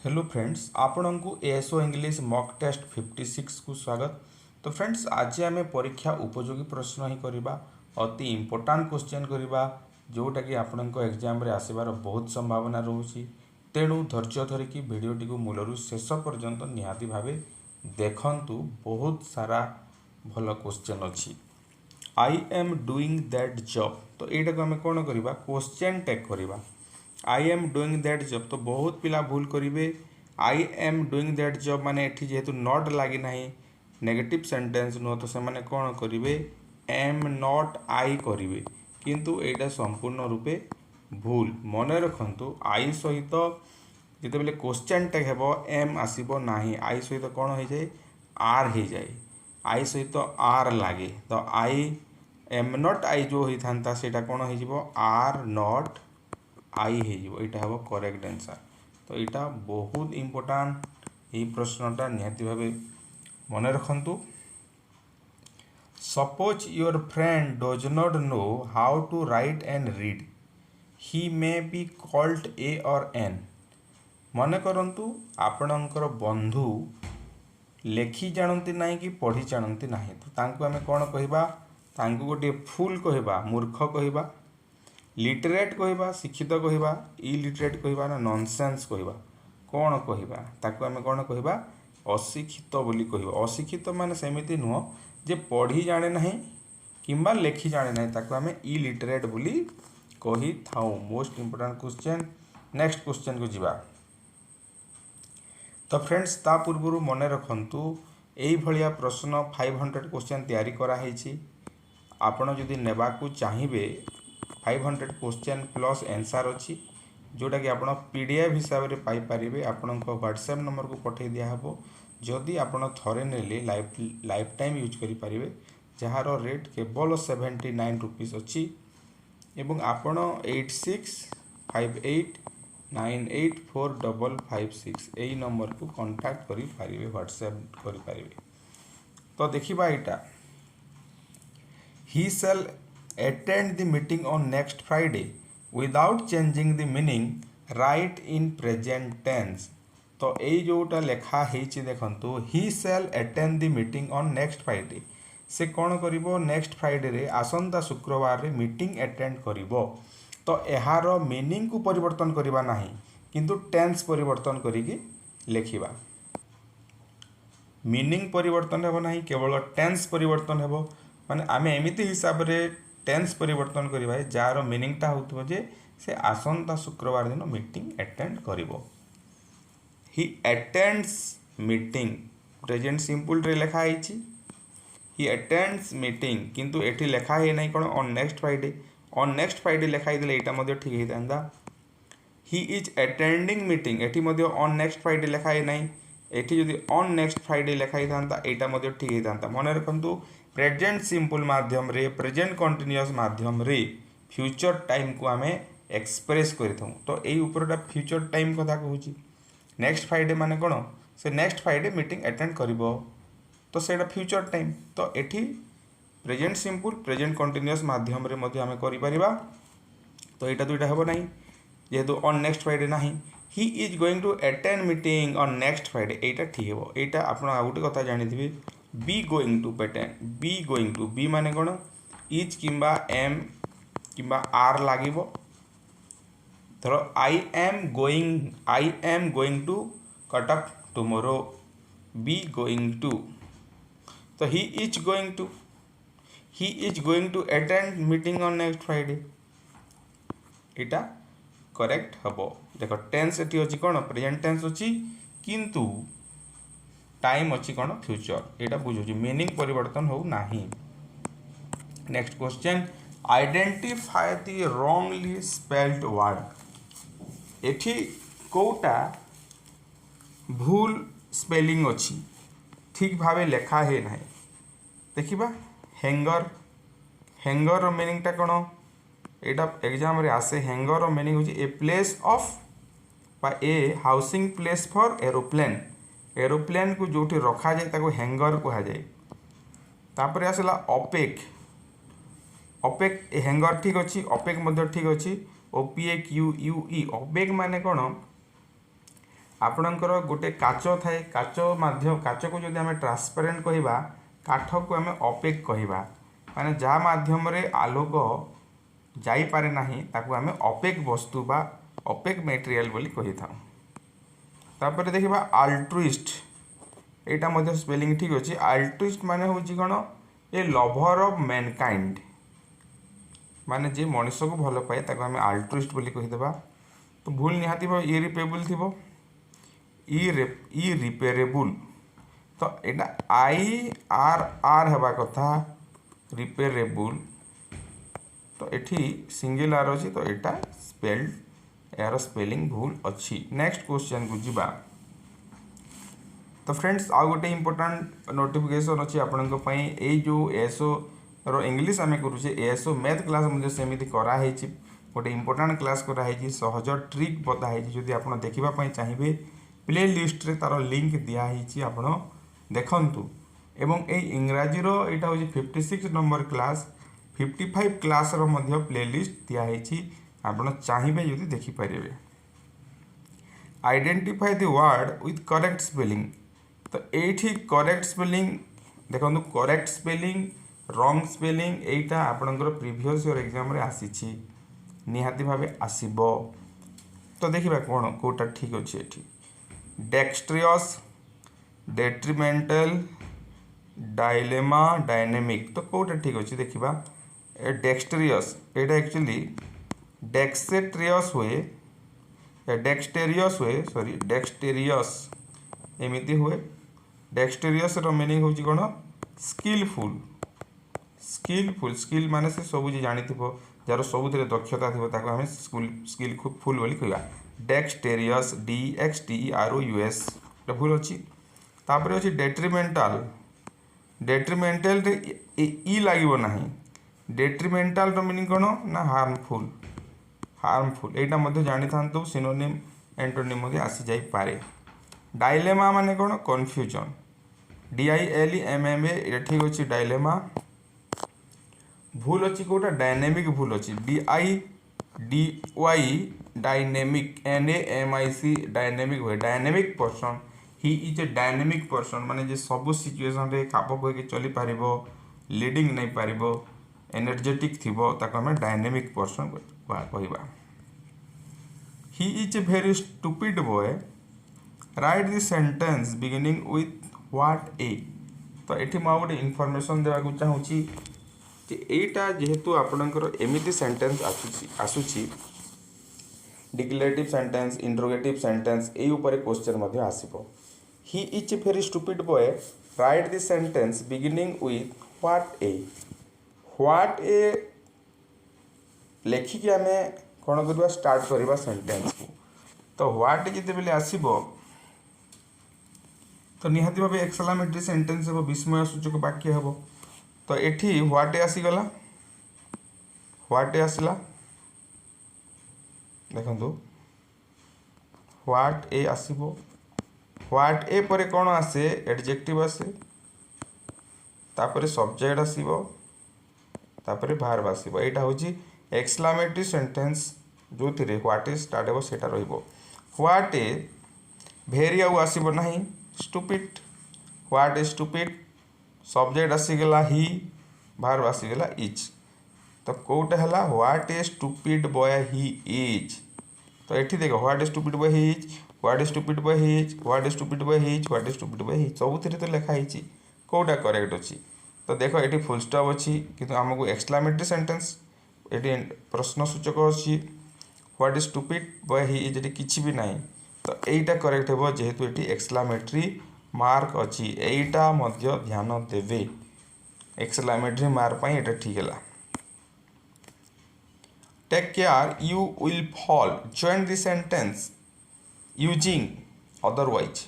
Hello friends आपण को ASO English mock test 56 को स्वागत। तो फ्रेंड्स आज आम परीक्षा उपयोगी प्रश्न ही करवा अति इम्पोर्टाट क्वेश्चन करवा जोटा कि आपण एग्जाम रे आसबार बहुत संभावना रोचे। तेणु धैर्य धरिकी भिडटी को मूलरू शेष पर्यंत निहाती भावे देखंतु बहुत सारा भल क्वेश्चन अच्छी। I am doing that job तो यहाँ को आम कौन करवा क्वेश्चन टेक करवा। I am doing that job तो बहुत पिला भूल करेंगे। I am doing that job माने एठी जेहेतु नॉट लगी ना नेगेटिव सेंटेंस नुह तो से कौन करेंगे एम नॉट आई करेंगे किंतु एटा संपूर्ण रूपे भूल। मन रखु आई सहित जिते क्वेश्चन टेक हेबो एम आसीबो नाही आई सहित कौन हो जाए आर हो जाए आई सहित आर लगे तो आई एम नॉट आई जो होता है कौन हो आर नॉट आई हो हम करेक्ट आंसर। तो यहाँ बहुत इम्पोर्टाट ये प्रश्नटा निहाती भाव मन रखु। Suppose your friend does not know how to write and read he may be called a और एन। मन करंतु आपणकर बंधु लेखि जानती ना कि पढ़ी जानती ना तो तांको आमे कौन कहबा तांको गोटे फुल कहबा मूर्ख कहबा लिटरेट कहबा शिक्षित कहबा इलिटरेट कहबा ना नॉनसेंस कहबा कौन कहबा ताको आमे कौन कहबा अशिक्षित बोली कहबा। अशिक्षित माने सेमिति नुह जे पढ़ी जाने नहीं किंबा लेखि जाने नहीं ताको आमे इलिटरेट बोली कही थाउ। Most important question. Next question को जीवा। तो फ्रेंड्स ता पूर्व मन रखु यही भाया प्रश्न 500 क्वेश्चन तैयारी कराई। आपण जदि नेबाकू चाहिए 500 क्वेश्चन प्लस आंसर अच्छी जोटा कि आप पीडीएफ हिसाब से पाइपर आपण व्हाट्सएप नंबर को पठे दिहब। जदि आपण थरे नेले लाइफ टाइम यूज करें जार रेट केवल 79 रुपीज अच्छी एवं आपण 8658984556 यही नंबर को कांटेक्ट करें व्हाट्सएप करें। तो देखिबा इटा he shall attend the meeting on next Friday without changing the meaning write in present tense। तो यही जोटा लेखा है देखंतु he shall attend the meeting on next Friday से कौन करिवो नेक्स्ट फ्राइडे रे आसंता शुक्रवार रे मीटिंग अटेंड करिवो। तो यार मीनिंग को परिवर्तन करिबा नाही किंतु टेंस परिवर्तन करिकी लेखिबा। मीनिंग परिवर्तन हेबो नाही केवल टेंस परिवर्तन हेबो माने आमे एमिति हिसाब रे टेंस परिवर्तन करिबा जार मीनिंगटा होतबो जे से आसंता शुक्रवार दिन मीटिंग अटेंड करिवो। ही अटेंड्स मीटिंग प्रेजेंट सिंपल रे लेखा आइछि ही अटेंड्स मीटिंग किंतु एठी लेखा है नहीं कौन ऑन नेक्स्ट फ्राइडे लेखाई देले एटा मध्ये ठीक हेतांदा। ही इज अटेंडिंग मीटिंग एठी मध्ये ऑन नेक्स्ट फ्राइडे लेखाई नहीं एठी जदि ऑन नेक्स्ट फ्राइडे लेखाई थांता एटा मध्ये ठीक हेतांता। मन रखंतु प्रेजेंट सिंपल माध्यम रे प्रेजेंट कंटीन्यूअस माध्यम रे फ्यूचर टाइम को आमे एक्सप्रेस करिथौ। तो एई ऊपरटा फ्यूचर टाइम कथा कहूची नेक्स्ट फ्राइडे माने कोन से नेक्स्ट फ्राइडे मीटिंग अटेंड करिवो तो सेटा फ्यूचर टाइम। तो एठी प्रेजेंट सिंपल प्रेजेंट कंटीन्यूअस माध्यम रे मध्ये आमे करि परिबा। तो एटा दुईटा हेबो नाही जेहेतु ऑन नेक्स्ट फ्राइडे नाही he is going to attend meeting on next Friday एटा ठीक हेबो। एटा आपण आ गुटे कथा जानिथिबे be going to attend be going to be माने कोन इज किंबा एम किंबा आर लागिबो। धरो I am going to Cuttack tomorrow be going to तो he is going to attend meeting on next Friday इटा करेक्ट हबो। देखो टेंस एटी अछि कोन प्रेजेंट टेंस अछि किंतु टाइम अच्छी कौन फ्यूचर यहाँ बुझे मीनिंग परिवर्तन हो नाही। Next question identify the wrongly spelled word एठी कोटा भूल स्पेलिंग अच्छी ठीक भावे लेखा है ना देखिबा। हैंगर मीनिंगटा कौन यहाँ एग्जाम रे आसे हैंगर मीनिंग हो ए प्लेस ऑफ बा ए हाउसिंग प्लेस फॉर एरोप्लेन को जो रखा जाए ताको हैंगर कहा जाए। तापर आसला अपेक हैंगर ठीक अच्छी अपेक ठीक अच्छी OPEQUE अपेक माने कौन आपणकर गोटे काच थाए काच माध्यम काच को जदि आम ट्रांसपेरेंट कहवा काठ को आम अपेक कहवा माने जहाँ माध्यम रे आलोक जाइपारे नाही ताकू आम अपेक वस्तु बा अपेक मेटेरियल बोली कही था। तापर देखिबा अल्ट्रुइस्ट एटा मध्ये स्पेलिंग ठीक अछि। अल्ट्रुइस्ट माने होची कोन ए लवर ऑफ मैनकाइंड माने जे मनुष्य को भल पाए ताको आम अल्ट्रुइस्ट बोली कही देबा। तो भूल निहाती भाव इरिपेबल थिबो इरिपेरेबल तो एटा आई आर आर हेबा कथा रिपेरेबल तो एठी सिंगल आर अछि तो एटा स्पेल्ड यार स्पेलिंग भूल अच्छी। नेक्स्ट क्वेश्चन को जीवा। तो फ्रेंड्स आ गोटे इंपोर्टेंट नोटिफिकेशन अच्छी आपण ए जो एसओ रो इंग्लिश आम करुचे एसओ मैथ क्लास मुझे सेमती कराई गोटे इंपोर्टेंट क्लास कराई सहज ट्रिक बताई जदि आप देखा चाहिए प्ले लिस्ट रे तार लिंक दिखाई आपण देखंतु एवं ए इंग्राजी रो एटा होची 56 नंबर क्लास 55 क्लास रो मध्य प्ले लिस्ट दिखाई आपण चाहिए जदि देखि परिबे। Identify the word with correct spelling तो ये करेक्ट स्पेलिंग देखो करेक्ट स्पेलिंग रॉन्ग स्पेलिंग एटा आपणकर प्रीवियस ईयर एग्जाम रे आसीछि निहाती भावे आसीबो। तो देखिबा कोन कोटा ठीक अछि एठी डेक्स्ट्रियस डेट्रिमेंटल डायलेमा डायनेमिक तो कोटा ठीक अछि देखिबा डेक्स्ट्रियस एटा एक्चुअली डेक्सेट्रियस हुए डेक्सटेरियस हुए सॉरी डेक्सटेरियस एमिति हुए डेक्सटेरियस रो मीनिंग होची कोन स्किलफुल स्किलफुल स्किल माने से सब जी जानि थिबो जार सबुथिरे दक्षता थिबो ताको हम स्किल खूब फुल बोली कहवा डेक्सटेरियस DXTEROUS एटा भूल अछि। तापर अछि डेट्रिमेंटल डेट्रिमेंटल रे ई लागिवो नाही डेट्रिमेंटल रो मीनिंग कोन ना हार्मफुल हार्मफुल एटा मध्ये जानि थांतो सिनोनिम एंटोनिम मध्ये आसी जाई पारे। डायलेमा माने कोन कन्फ्यूजन DILEMMA एटा ठीक अछि डायलेमा भूल अच्छी कोटा डायनेमिक भूल अच्छी DIDY डायनेमिक NAMIC डायनेमिक हुए dynamic person he is A dynamic person माने जे सब सिचुएशन रे खाप होके चली पारिबो लीडिंग नहीं पारिबो एनर्जेटिक थिबो ताको हम डायनेमिक पर्सन कहबा। ही is a very stupid boy right the sentence beginning with what ए तो एठी मा गोटे इनफॉरमेशन देवा को चाहूची एटा जेहेतु आपणकर एमिति सेंटेंस आसुची डिक्लेरेटिव सेंटेंस इंट्रोगेटिव सेंटेंस ए ऊपर क्वेश्चन मध्ये आसीबो। He is a very stupid boy right the sentence beginning with what a लेखिक आम कौन करवा स्टार्ट करवा सेंटेंस को तो व्हाट जिते बेले आसीबो तो निहाती भाव एक्सक्लेमेटरी सेंटेंस हे विस्मय सूचक वाक्य हे तो एठी व्हाट आसीगला व्हाट आसला देखो व्हाट ए आसीबो व्हाट ए पर कौन आसे एडजेक्टिव आसे तापर सब्जेक्ट आसीबो तापर वर्ब आसीबो एटा होची एक्सक्लेमेटरी सेंटेंस जो थिरे व्हाट ए स्टार्ट हेबो सेटा रहिबो। व्हाट ए भेरी आउ आसीबो नाही stupid what a stupid subject आसीगला ही वर्ब आसीगला इज तो कोटा हला what a stupid boy he is तो एठी देखो what a stupid boy he is what a stupid boy he is what a stupid boy he is what a stupid boy he सबुथिरे तो लिखा हिची कोटा करेक्ट अछि तो देखो एठी फुल स्टॉप अछि किंतु हमको एक्सक्लेमेटरी सेंटेंस एठी प्रश्नसूचक अछि what a stupid boy he is एठी किछि भी नाही तो एटा करेक्ट हेबो जेहेतु एठी एक्सक्लेमेटरी मार्क अछि एटा मध्य ध्यान देबे एक्सक्लेमेटरी मार्क पई एटा ठीक हैला। Take care you will fall join the sentence using otherwise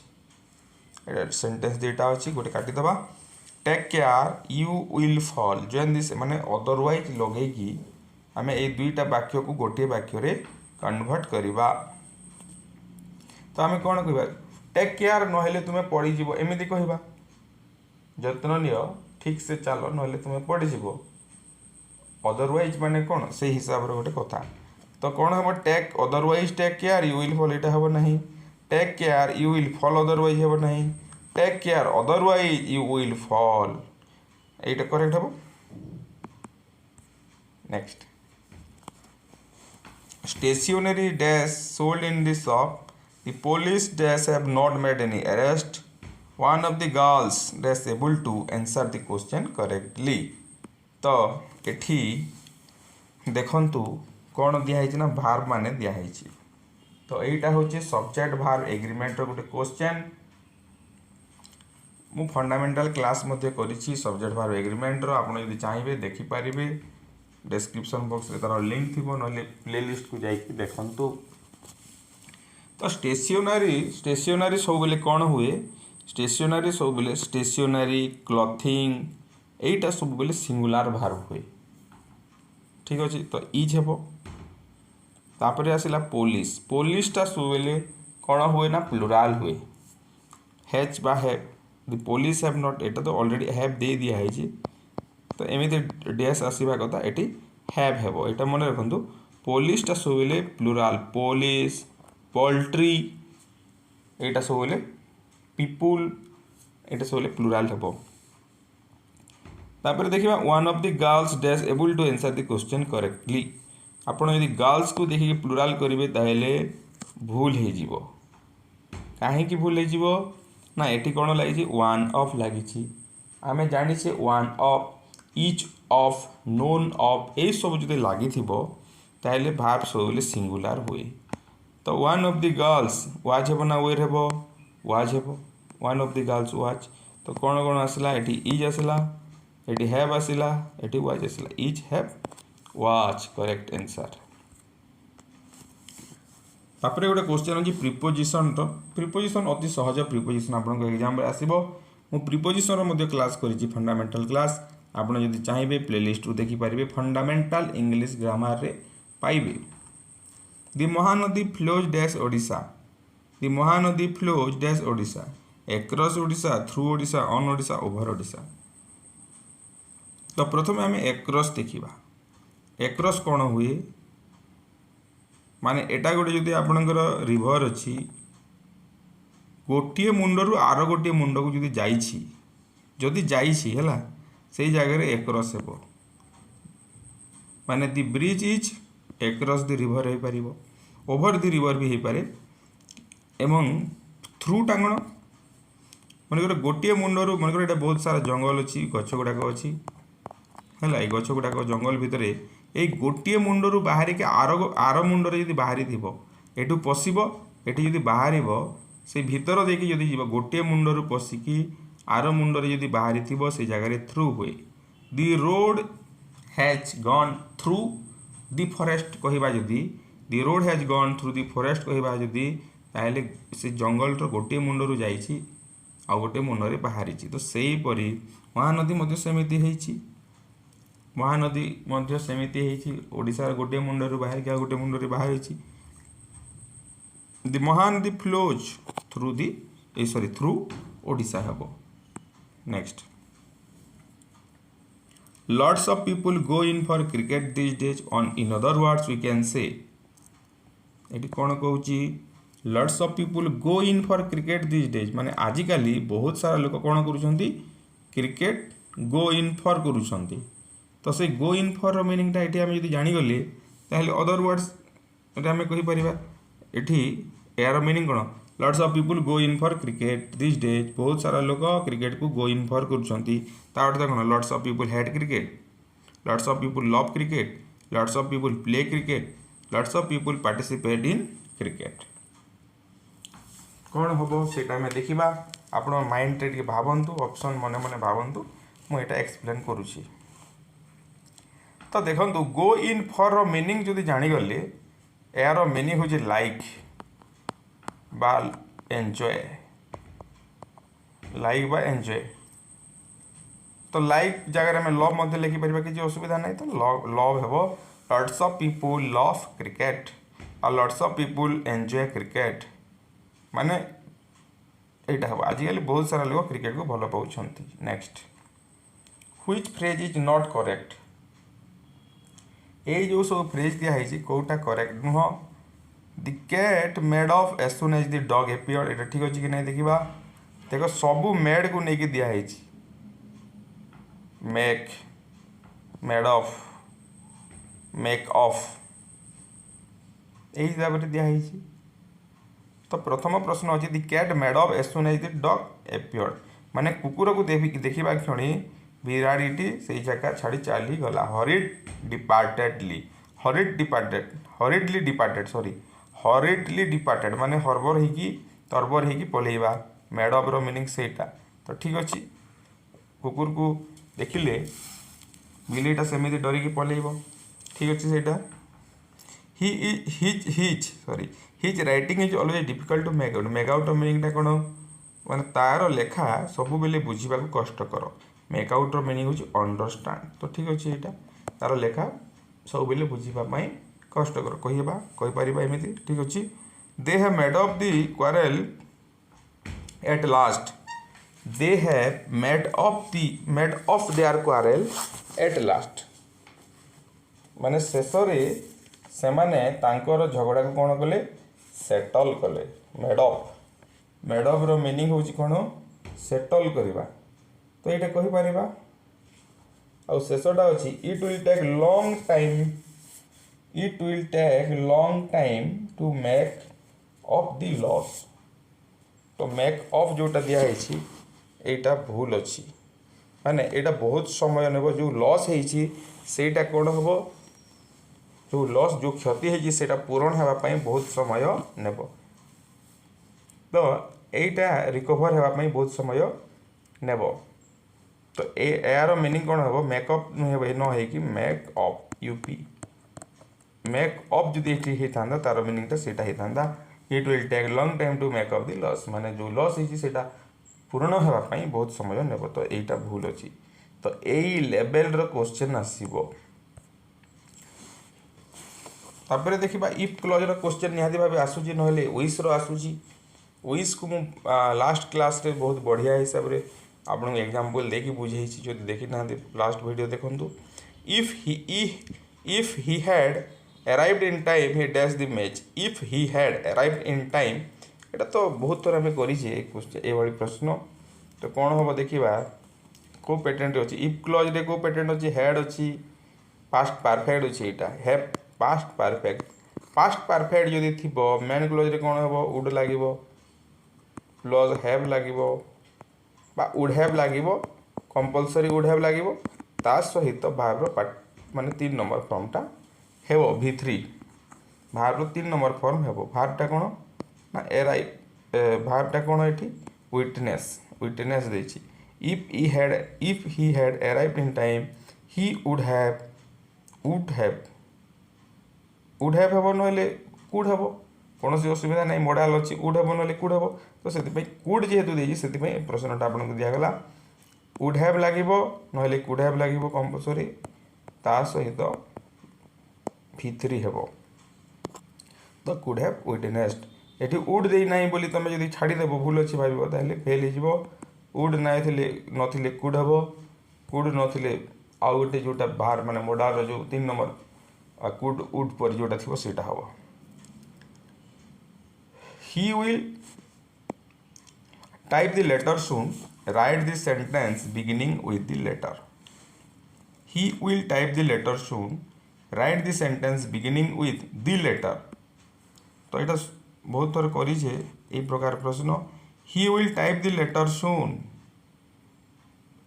एटा सेंटेंस देटा अछि गोटे काटी दबा take care you will fall join this माने अदरवाइज लगे कि हमें ए दुईटा वाक्य को गोटे वाक्य रे कन्वर्ट करिबा तो हमें कौन कहबा टेक केयर नहेले तुम्हें पड़ी जीवो एमिति कहबा जत्न लियो ठीक से चलो नहेले तुम्हें पड़ी जीवो अदरवाइज माने कौन से हिसाब रे गोटे कथा तो कौन हम take otherwise take care you will fall एटा हबो नहीं take care you will fall otherwise हेब नहीं take care otherwise you will fall एटा करेक्ट हेब next stationery dash sold in the shop the police dash have not made any arrest one of the girls dash able to answer the question correctly तो एठी देखंतु कौन दिखाई ना verb माने दिखाई तो यहीटा हूँ सब्जेक्ट भार्ब एग्रीमेंट गोटे क्वेश्चन मु फंडामेंटल क्लास करी सब्जेक्ट भार्ब एग्रीमेंट आप चाहिए देखिपारे डिस्क्रिप्शन बॉक्स रे तार लिंक थी ना प्लेलिस्ट को जाइए देखंतु तो स्टेशनरी सब बेले कौन हुए स्टेशनरी सब बेले स्टेशनरी क्लथिंग एटा सब बेले सिंगुलर भार्ब हुए ठीक अच्छे तो इज हेब तापर आसला पुलिसटा सब बेले कौन हुए ना प्लुराल हुए हैच बा have the police have not एटा तो ऑलरेडी हैव दे दिया है तो एमती डैश आसवा कथा ये हैव हेब यहाँ मन रखु पुलिसटा सब बेले प्लुराल पुलिस पोल्ट्री यहाँ सब बेले पीपुल यहाँ सब बेले प्लुराल हेब तापर देखिए one of the girls dash able to answer the question correctly आपड़ यदि गर्ल्स को देखिए प्लुराल करेंगे ताहले भूल हो कहीं भूल हो ना ये कौन लगी वन ऑफ लगी आम जाने one of each of known of ये सब जो लगी ताहले भार्ब सब बेले सिंगुलर हुए तो one of the girls was हेब ना वेर हेब वाज हेब one of the girls was तो कौन कौन आसला ये इज आसला ये हैव आसला ये वाज आसला is have was correct answer तापर गोटे क्वेश्चन अच्छी प्रिपोजिशन तो प्रिपोजिशन अति सहज प्रिपोजिशन आपको एग्जाम आसो मु प्रिपोजिशन क्लास करी फंडामेंटल क्लास आपड़ जब चाहिए प्लेलिस्ट रू देखिपारे फंडामेंटल इंग्लिश ग्रामर रे पाइबे the Mahanadi flows dash Odisha the Mahanadi flows dash Odisha across Odisha through Odisha on Odisha over Odisha तो प्रथम आम एक्रॉस देखा एक्रॉस कौन हुए माने एटा गोटे जदि आपणकर रिभर अच्छी गोटे मुंडरू आर गोटे मुंड को जदि जाइछि जदि जाइछि हैला से जगह एक्रॉस हेब माने the bridge is across the river हो पार ओभर दि रिभर भी हो पारे एवं थ्रू टांगण मनकर गोटे मुंडरू मनकर ये बहुत सारा जंगल अच्छी गछ गुड़ाक अच्छी है गछ गुड़ाक जंगल भितर ये गोटे मुंडरू बाहर के आर मुंडरे जब बाहरी थी एठू पशिब एटी जब बाहर से भीतर देखिए जदि जीव गोटे मुंडरू पशिकी आर मुंडरे जब बाहरी थी से जगह थ्रू हुए the road has gone through the forest कहवा जदि the road has gone through the forest कहवा जदि ताहले से जंगल गोटे मुंडरू जाइछि आ गोटे मुंडरे बाहरी तो सेहीपरि महानदी सेमिति होइछि महानदी सेमिति ओडिशार गोटे मुंडरू बाहर के गोटे मुंडरे बाहरी the Mahanadi flows through the sorry through Odisha हेब next lots of people go in for cricket this days on in other words we can say ये कौन कहूँ lots of people go in for cricket this days माने आजिकाली बहुत सारा लोक कौन करुँच क्रिकेट गो इन फॉर करुँच तो से गो इन फॉर मीनिंगटा ये आम जब जानीगले अदर वर्ड्स आम कहीपर ये यार मीनिंग कौन lots of people go in for cricket this days बहुत सारा लोक क्रिकेट को गो इन फॉर कर कौन lots of people had cricket lots of people love cricket lots of people play cricket lots of people participate in cricket कौन हम से देखा आप माइंड रे भावतु ऑप्शन मन मन भावतु मुझे एक्सप्लेन करुँची तो देखो गो इन फॉर मीनिंग जदि जानीगले यार मीनिंग हूँ लाइक बा एंजॉय लाइक बा एंजॉय तो लाइक जगह में लव मध्य लिखिपर किसी असुविधा नहीं तो लव हेब lots of people love cricket और lots of people enjoy cricket माने यहाँ हम आजिकल बहुत सारा लोग क्रिकेट को भल पाँच next which phrase is not correct ये जो सब फ्रेज दिखाई कौटा करेक्ट नुह the cat made off as soon as the dog appeared एटा ठीक अच्छे कि नहीं देखा देख सबू मेड को लेकिन दिखाई make made off make off यही हिसाब से दिखाई तो प्रथम प्रश्न अच्छे the cat made off as soon as the dog appeared माने कुकुर को देखा क्षणी बिराड़ीटी से जगह छाड़ी चली गला हरिडली डिपार्टेड माने हरबर होगी तरबर होगी पलैवा मेड ऑफ रो मीनिंग सेटा तो ठीक अच्छे कुकुर को देखिले बिलेटा सेमती डरिकी पलैब ठीक अच्छे सेटा his writing is always difficult to make out मीनिंगटा कौन माने तार लेखा सब बेले बुझा कष्टकर मेक आउट मीनिंग हूँ अंडरस्टांड तो ठीक अच्छे यहाँ तार लेखा सब बेले बुझापी कष्टकर कहीपर एमती ठीक अच्छे they have made of the क्वारेल at last they have made of their क्वारेल at last माने शेष से माने तांकर झगड़ा को कौन कले सेटल कले मेड ऑफ रो मीनिंग हूँ कौन सेटल करवा तो ये कहीपर आ शेषटा अच्छी it will take long time to make of the loss तो मेक ऑफ जोटा दिखाई एटा भूल अच्छी माने एटा बहुत समय नेब जो लॉस होटा कौन हम जो लॉस जो क्षति है पूरण होगापाई बहुत समय नेब तो यहीटा रिकवर होगापाई बहुत समय नेब तो यार मीनिंग कौन हम मेकअप न हो make up up make up जदि होता तार मीनिंगटा सेटा होता it will take long time to make up the loss माने जो लॉस होता पूरण होगापाई बहुत समय नेब तो यहीटा भूल अच्छी तो यही लेवल क्वेश्चन आसो तापर देखा इफ क्लज क्वेश्चन निहाती भाव आसूसी ना विश आसूसी विश को लास्ट क्लास रे बहुत बढ़िया हिसाब से आपको एग्जाम्पल देकी बुझे जो देखी ना लास्ट वीडियो देखूँ if he had arrived in time he dash the match if he had arrived in time एटा तो बहुत थर आम कर प्रश्न तो कौन हम देखा को पेटेंट अच्छी इफ क्लज रे को पेटेंट अच्छी हेड अच्छी पास्ट परफेक्ट अच्छी यहाँ है पास्ट परफेक्ट जदि थी मेन क्लज रे कौन हम वुड लगे प्लस हैव लगे वुड हैव लगे कंपलसरी वुड हैव लगे ता सहित भार्बर माने 3 नंबर फॉर्मटा हेब V3 भार्बर 3 नंबर फॉर्म हेब भार्बटा कौन ना भार्बटा कौन ये विटनेस देछि if he had arrived in time he would have हेब ना कुड हेब कौन असुविधा ना मॉडल अच्छी वुड हेब ना कुड हेब तो से कुड जेहेतु देती से प्रश्नटा आपको दिगला वुड हैव लगे ना कुड हैव लगे कंपलसरी ता सहित V3 हेब तो कुड हैव विटनेस्ड ये वुड दे ना बोली तुम जब छाड़देव भूल अच्छी भाव ताहले फेल हो वुड ना नथिले कुड हेब कुड नथिले आउ गोटे जोटा बाहर माने मॉडल जो 3 नंबर कुड वुड पर जोटा थी सेटा हम he will type the letter soon write the sentence beginning with the letter he will type the letter soon write the sentence beginning with the letter तो यहाँ बहुत थर कर प्रकार प्रश्न he will type the letter soon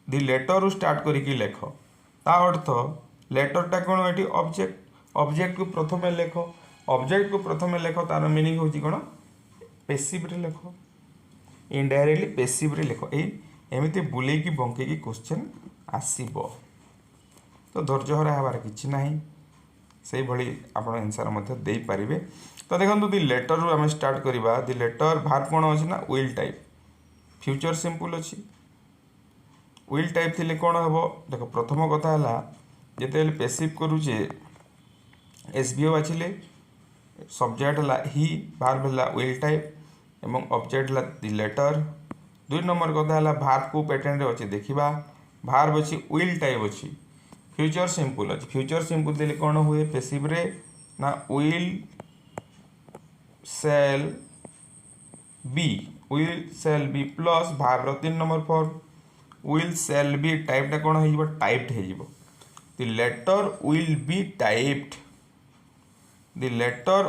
the letter start करके लेख ता अर्थ लेटरटा कौन ये ऑब्जेक्ट को प्रथम लेख ऑब्जेक्ट को प्रथम लेख तार मीनिंग हूँ कौन पेसिव रे लेख इनडायरेक्टली पेसिव रे लेख एमती बुलेकी बंकेकी क्वेश्चन आसब तो धैर्य हरा हबार किसी ना से भाई आप आंसर दे पारे तो देखो दि लेटर रू आम स्टार्ट करवा दि लेटर भार्ब कौन अच्छी ना विल टाइप फ्यूचर सिंपल अच्छी विल टाइप थी कौन हम देख प्रथम कथा है जिते पेसिव करुचे एसवीओ बाछिले सब्जेक्ट है ही भार्ब है विल टाइप एवं ऑब्जेक्ट है दि लेटर 2 नंबर कथा है भार्ब को पेटेंट अच्छे देखा भार्ब अच्छी विल टाइप अच्छी फ्यूचर सिंपल अच्छी फ्यूचर सिंपल देले कौन हुए पेसिव रे ना विल सेल बी प्लस भार्बर 3 number form will shall be टाइपटा कौन हो टाइप्ड हो the letter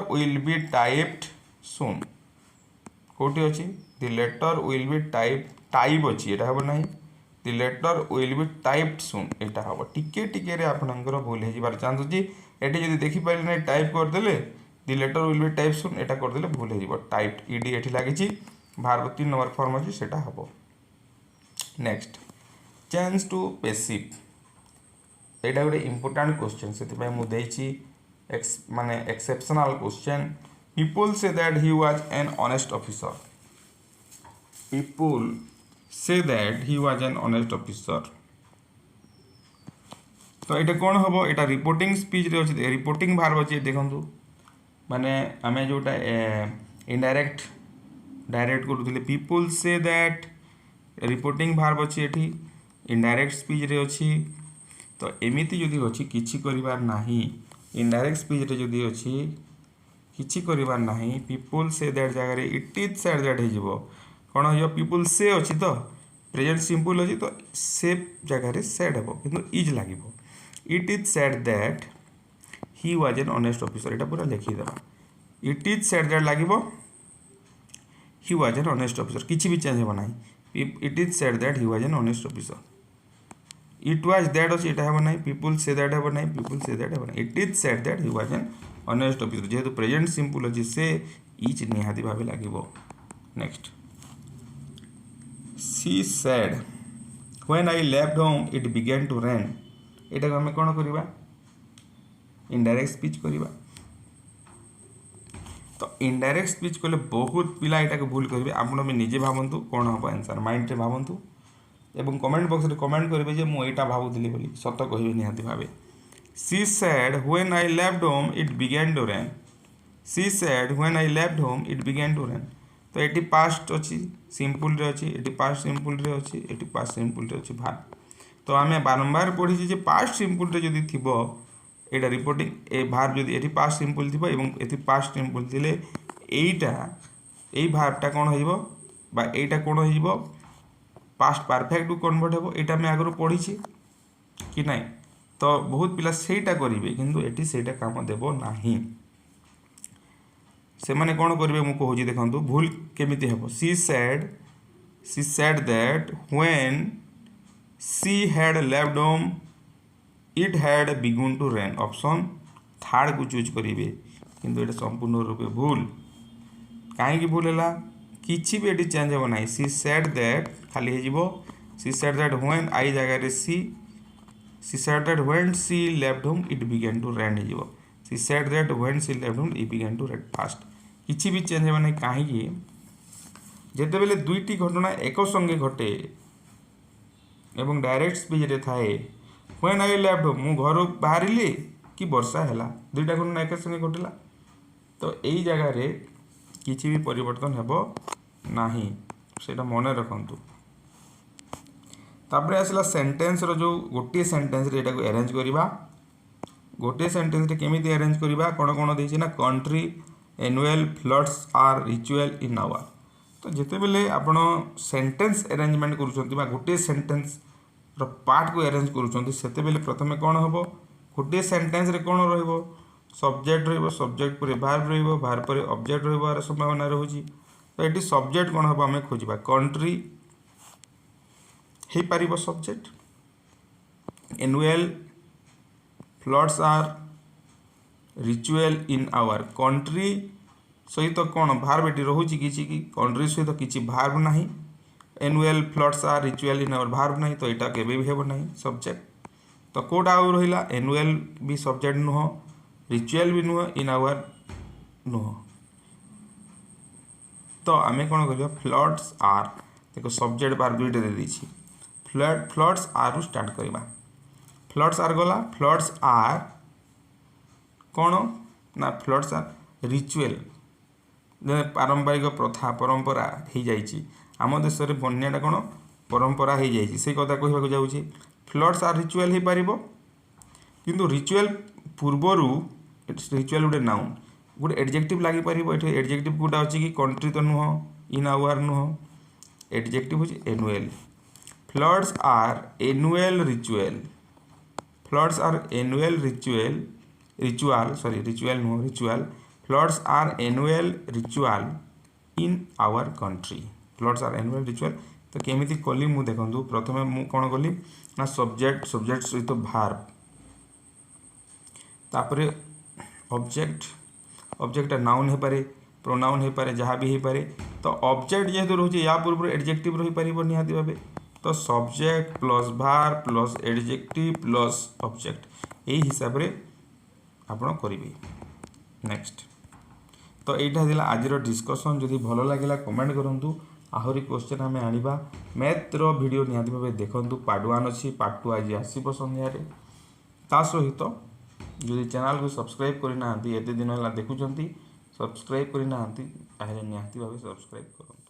will be typed soon कोटी अच्छी the letter will be type अच्छी एटा हम ना the letter will be typed soon एटा हम टिके टिके आपंकर भूल हो चान्स अच्छी एटी जब देखिपारे ना टाइप करदे the letter will be type soon एटा करदे भूल हो टाइप इडी एटी लगी भार्ब 3 नंबर फॉर्म अच्छी सेटा हम नेक्स्ट चेंज टू पेसिव एटा गोटे इंपोर्टेंट क्वेश्चन से मुझे माने exceptional question people say that he was an honest officer तो ये कौन हम यहाँ रिपोर्टिंग स्पीच रे अच्छे रिपोर्टिंग भार्ब अच्छे देखो माने आमे जोटा इनडायरेक्ट डायरेक्ट करूँ people say that reporting verb अच्छी ये इनडायरेक्ट स्पीच रे अच्छी तो एमती जदि अच्छी किसी करिवार नाही इनडायरेक्ट स्पीच रे जदि अच्छी किसी करिवार नाही पीपल से दैट जगह इट इज सेड दैट हो कौन हो पीपल से अच्छी तो प्रेजेंट सिंपल अच्छी तो से जगह सेड हम किंतु इज लगे it is said that he was an honest officer यहाँ पूरा लिखिदेवा इट इज सेड दैट लगे ही वाज एन ऑनेस्ट ऑफिसर किसी भी चेंज होना it is said that he was an honest officer it was that अच्छी यहाँ हम ना पीपल से दैट हम ना पीपल से दैट हम ना it is said that he was an honest officer जेहेतु प्रेजेंट सिंपल अच्छी से इच निहाती भाव लगे next she said when I left home it began to rain एटा आम कौन करवा इनडायरेक्ट स्पीच करवा तो इनडायरेक्ट स्पीच कले बहुत पिला यहाँ भूल करेंगे आपड़ भी निजे भावतु कौन हम आंसर माइंड में भावतु एवं कमेंट बॉक्स में कमेंट करेंगे मुझा भावुली बोली सत कह निहाती भाव she said when I left home it began to rain she said when I left home it began to rain तो ये पास्ट अच्छी सिंपल रे अच्छी ये पास्ट सिंपल रे अच्छी ये पास्ट सिंपल रे अच्छी भार्ब तो आम बारंबार पढ़ी पास्ट सिंपल रे जदि थी यहाँ रिपोर्टिंग ए भार्ब जदि ये पास्ट सिंपल थी ये पास्ट सिंपल थे यही भार्बटा कौन होटा कौन हो पास्ट परफेक्ट कन्वर्ट हो यहाँ आम आगु पढ़ी कि ना तो बहुत पिला सेटा करेंगे किंतु एटी सेटा काम देव ना से माने कौन करेंगे मुझे कहूँ देखो भूल केमिति हम she said that when she had left home it had begun to rain option third को चूज करेंगे किंतु ये संपूर्ण रूपे भूल कहीं भूल है किसी भी ये चेंज हो ना सी सेड दैट खाली हो she said that when I जगह she said that when she left home it began to rain हो she said that when she left home it began to rain fast किसी भी change हो ना कहीं जिते बेले दुईटी घटना एक संगे घटे एवं डायरेक्ट स्पीच रे थाए व्हेन आई लेफ्ट होम मु घर बाहर कि वर्षा है दुईटा घटना एक संगे घटला तो यही जगह किसी भी परिवर्तन हेबो नाही सेटा मन रखंतु तापर आसला सेंटेंस रो जो गोटे सेंटेंस रे एटा को अरेंज करबा गोटे सेंटेंस रे केमिति अरेंज करबा कोन कोन देछि ना country annual floods are ritual in our तो जिते बेले आपण सेंटेंस अरेंजमेंट करूछंती बा गोटे सेंटेंस रो पार्ट को अरेंज करूछंती सेते बेले प्रथमे कोन हबो गोटे सेंटेंस रे कोन रहइबो सब्जेक्ट रहइबो सब्जेक्ट पर वर्ब रहइबो वर्ब पर ऑब्जेक्ट रहइबार संभावना रहउची तो एटी सब्जेक्ट कोन हबो हमें खोजिबा कंट्री हे पारिबो subject annual floods are ritual in our country सहित तो कौन भार्ब ये रोचे कि कंट्री सहित तो किसी भार्ब ना annual floods are ritual in our verb ना तो यहाँ केवे भी ना सब्जेक्ट तो कौटा आउ रहा एनुअल भी सब्जेक्ट नुह रिचुअल भी नुह इन आवर नुह तो आम कौन कर फ्लड्स आर देखो सब्जेक्ट भार्ब दुईटा दे देछि फ्लड्स आर रु स्टार्ट करवा फ्लड्स आर गला फ्लड्स आर कौन ना फ्लड्स आर रिचुअल पारंपरिक प्रथा परंपरा हो जाइए आम देश में बन्याटा कौन परंपरा हो जाइए से कथा कहवाक जाऊँगी फ्लड्स आर रिचुअल हो पार किंतु रिचुअल पूर्वर रिचुअल गोटे नाउन गोटे एडजेक्टिव लगी पार ये एडजेक्टिव गोटा अच्छी कि कंट्री तो नुह इन आवर नुह एडजेक्टिव हूँ annual floods are annual ritual floods are annual ritual नुह ritual floods are annual ritual in our country floods are annual ritual तो केमी कली मु देखूँ प्रथम मु कौन कली ना सब्जेक्ट सहित भार्ब तापर ऑब्जेक्ट नाउन हो पारे प्रोनाउन हो पारे जहाँ भी हो पारे तो ऑब्जेक्ट जेहेतु रोचे या पूर्व एडजेक्टिव रही पार निहाती भाव तो subject plus verb plus adjective plus object यही हिसाब से आपण करेंगे नेक्स्ट तो यहाँ आज डिस्कसन जदि भल लगे कमेंट करूँ आहरी क्वेश्चन आम आनिबा मैथ रो वीडियो निहाती भाव देखूँ पार्ट 1 अच्छी पार्ट 2 आज आसो सन्धार ता सहित जदि चैनल को सब्सक्राइब करना एत दिन है देखुं सब्सक्राइब करना निहाती भाव सब्सक्राइब करूँ।